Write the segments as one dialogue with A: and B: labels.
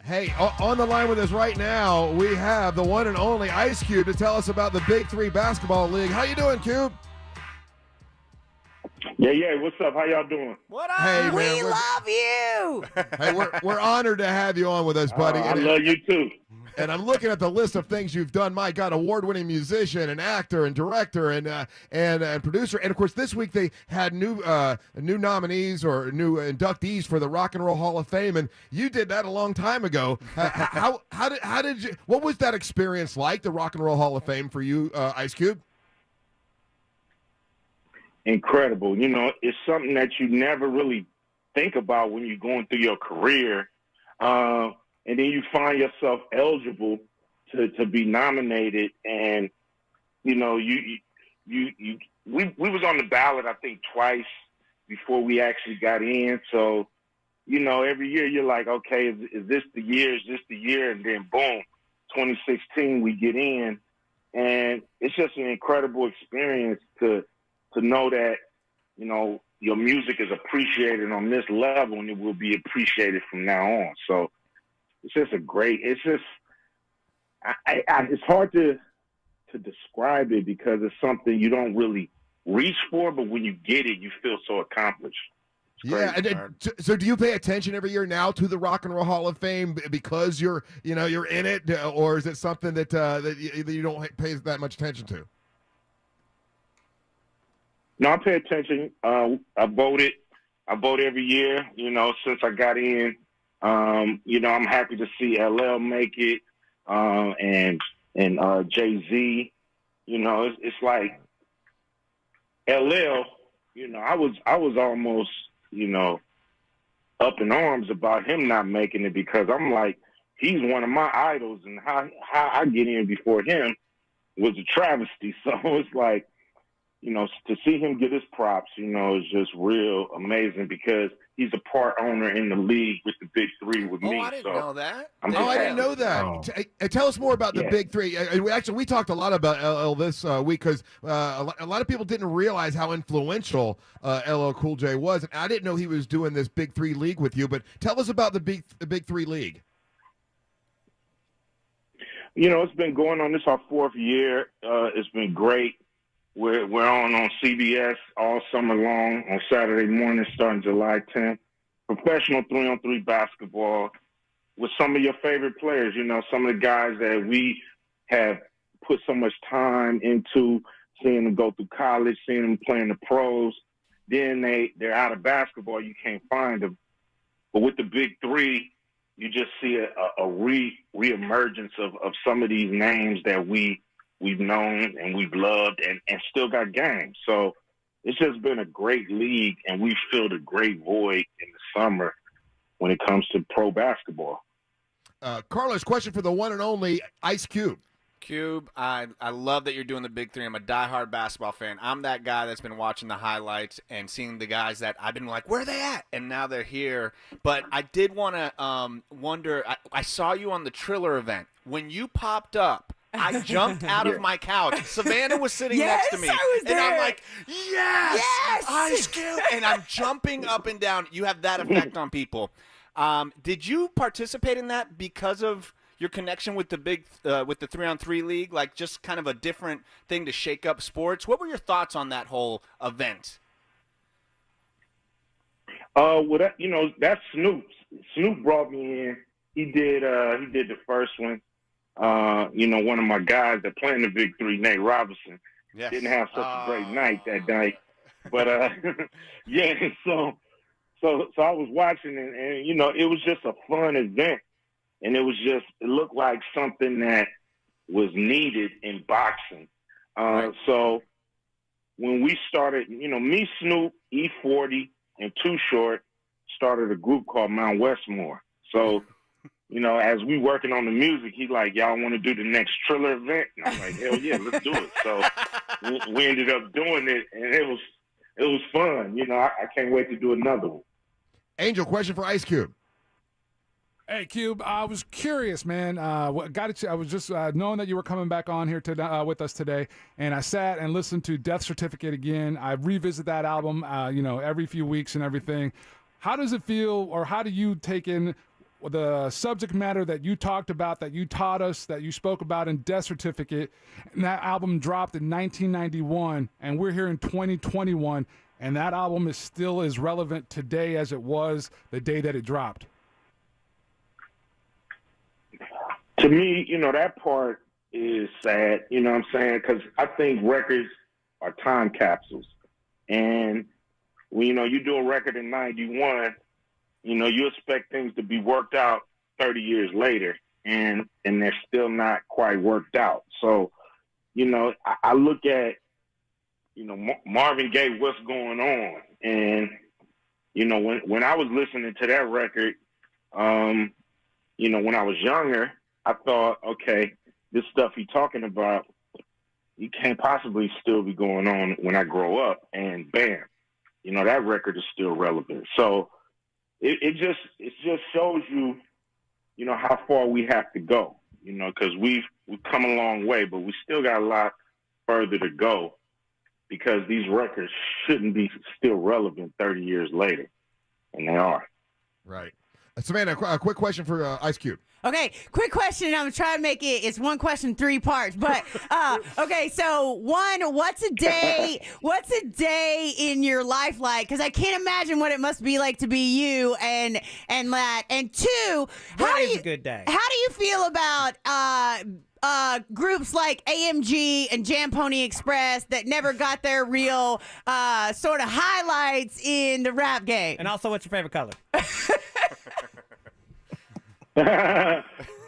A: Hey, on the line with us right now, we have the one and only Ice Cube to tell us about the Big Three Basketball League. How you doing, Cube?
B: Yeah. What's up? How y'all doing?
C: What up?
A: Hey, man,
D: We love you.
A: hey, we're honored to have you on with us, buddy.
B: I love you too.
A: And I'm looking at the list of things you've done. My God, award-winning musician and actor and director and producer. And of course, this week they had new nominees or new inductees for the Rock and Roll Hall of Fame, and you did that a long time ago. How did you? What was that experience like? The Rock and Roll Hall of Fame for you, Ice Cube?
B: Incredible. You know, it's something that you never really think about when you're going through your career. And then you find yourself eligible to be nominated. And, you know, we was on the ballot, I think, twice before we actually got in. So, you know, every year you're like, okay, is this the year? Is this the year? And then boom, 2016, we get in. And it's just an incredible experience to know that, you know, your music is appreciated on this level and it will be appreciated from now on. So it's just it's hard to describe it because it's something you don't really reach for, but when you get it, you feel so accomplished.
A: Yeah, so do you pay attention every year now to the Rock and Roll Hall of Fame because you're in it, or is it something that you don't pay that much attention to?
B: No, I pay attention. I vote every year, you know, since I got in. You know, I'm happy to see LL make it, and Jay-Z. You know, it's like LL, you know, I was almost, you know, up in arms about him not making it because I'm like, he's one of my idols, and how I get in before him was a travesty. So it's like, you know, to see him get his props, you know, is just real amazing because he's a part owner in the league with the Big Three with me.
C: I didn't know that.
A: I didn't know that. Tell us more about the Big Three. We talked a lot about LL this week because a lot of people didn't realize how influential LL Cool J was. And I didn't know he was doing this Big Three League with you, but tell us about the Big Three League.
B: You know, it's been going on. This is our fourth year. It's been great. We're on CBS all summer long on Saturday morning starting July 10th. Professional 3-on-3 basketball with some of your favorite players, you know, some of the guys that we have put so much time into, seeing them go through college, seeing them playing the pros. Then they're out of basketball. You can't find them. But with the Big Three, you just see a reemergence of some of these names that we've known and we've loved and still got games. So it's just been a great league, and we filled a great void in the summer when it comes to pro basketball.
A: Carlos, question for the one and only Ice Cube.
C: Cube, I love that you're doing the Big Three. I'm a diehard basketball fan. I'm that guy that's been watching the highlights and seeing the guys that I've been like, where are they at? And now they're here. But I did want to wonder, I saw you on the Triller event. When you popped up, I jumped out of my couch. Savannah was sitting next to me.
D: I was there.
C: And I'm like, yes! Ice Cube! And I'm jumping up and down. You have that effect on people. Did you participate in that because of your connection with the with the 3-on-3 league? Like just kind of a different thing to shake up sports? What were your thoughts on that whole event?
B: Well, that's Snoop. Snoop brought me in. He did the first one. One of my guys that played in the Big Three, Nate Robinson, didn't have such a great night that night. But yeah, so I was watching and you know, it was just a fun event, and it looked like something that was needed in boxing.
C: Right.
B: So when we started, you know, me, Snoop, E40, and Too Short started a group called Mount Westmore. So, you know, as we working on the music, he's like, y'all want to do the next Triller event? And I'm like, hell yeah, let's do it. So we ended up doing it, and it was fun. You know, I can't wait to do another one.
A: Angel, question for Ice Cube.
E: Hey, Cube, I was curious, man. I was just knowing that you were coming back on here with us today, and I sat and listened to Death Certificate again. I revisit that album, every few weeks and everything. How does it feel, or how do you take in the subject matter that you talked about, that you taught us, that you spoke about in Death Certificate, and that album dropped in 1991, and we're here in 2021, and that album is still as relevant today as it was the day that it dropped.
B: To me, that part is sad, you know what I'm saying? Because I think records are time capsules. And, you do a record in 91, you expect things to be worked out 30 years later, and they're still not quite worked out. So, I look at, Marvin Gaye, what's going on? And, when I was listening to that record, when I was younger, I thought, okay, this stuff he's talking about, you can't possibly still be going on when I grow up. And bam, that record is still relevant. So it just shows you, how far we have to go, because we've come a long way, but we still got a lot further to go, because these records shouldn't be still relevant 30 years later, and they are.
A: Right. Savannah, a quick question for Ice Cube.
D: Okay, quick question. I'm trying to make it's one question, 3 parts. But okay, so one, what's a day in your life like? Because I can't imagine what it must be like to be you and that. And 2,
F: What is a good day?
D: How do you feel about groups like AMG and Jam Pony Express that never got their real sort of highlights in the rap game?
F: And also, what's your favorite color?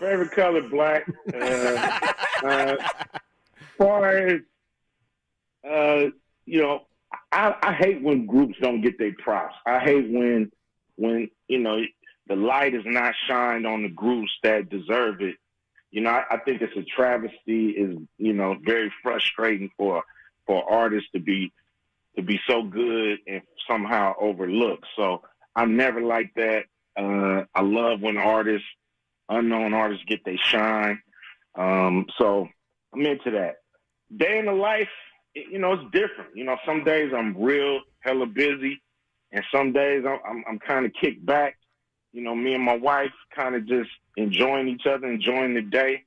B: Favorite color, black. Far as I hate when groups don't get their props. I hate when the light is not shined on the groups that deserve it. I think it's a travesty. Is very frustrating for artists to be so good and somehow overlooked. So I'm never like that. I love when unknown artists get their shine. So I'm into that. Day in the life, it's different. Some days I'm real hella busy, and some days I'm kind of kicked back. Me and my wife kind of just enjoying each other, enjoying the day.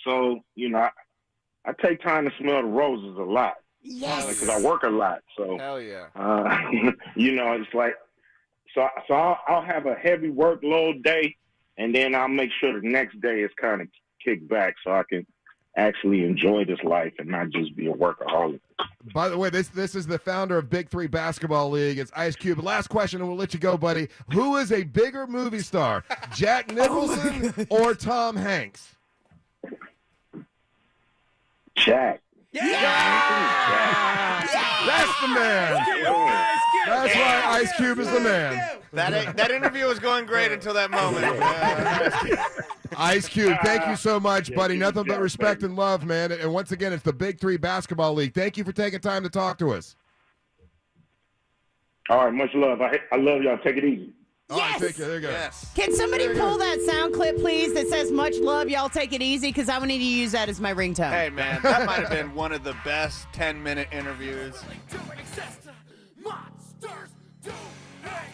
B: So, I take time to smell the roses a lot.
D: Yes.
B: Because I work a lot. So,
C: Hell yeah.
B: it's like, so I'll have a heavy workload day, and then I'll make sure the next day is kind of kicked back so I can actually enjoy this life and not just be a workaholic.
A: By the way, this is the founder of Big 3 Basketball League. It's Ice Cube. Last question, and we'll let you go, buddy. Who is a bigger movie star, Jack Nicholson or Tom Hanks?
B: Jack.
A: That's the man. That's why Ice Cube is the man.
C: That interview was going great until that moment.
A: Ice Cube, thank you so much,
B: Yeah,
A: buddy.
B: keep
A: Nothing
B: it
A: but
B: going,
A: respect
B: baby.
A: and love, man. And once again, it's the Big 3 Basketball League. Thank you for taking time to talk to us.
B: All right, much love. I love y'all. Take it easy.
A: All right,
D: Yes.
A: take care. There you go.
C: Yes.
D: Can somebody pull that sound clip, please, that says much love, y'all take it easy, because I need to use that as my ringtone.
C: Hey, man, that might have been one of the best 10-minute interviews.
G: Monsters do hate.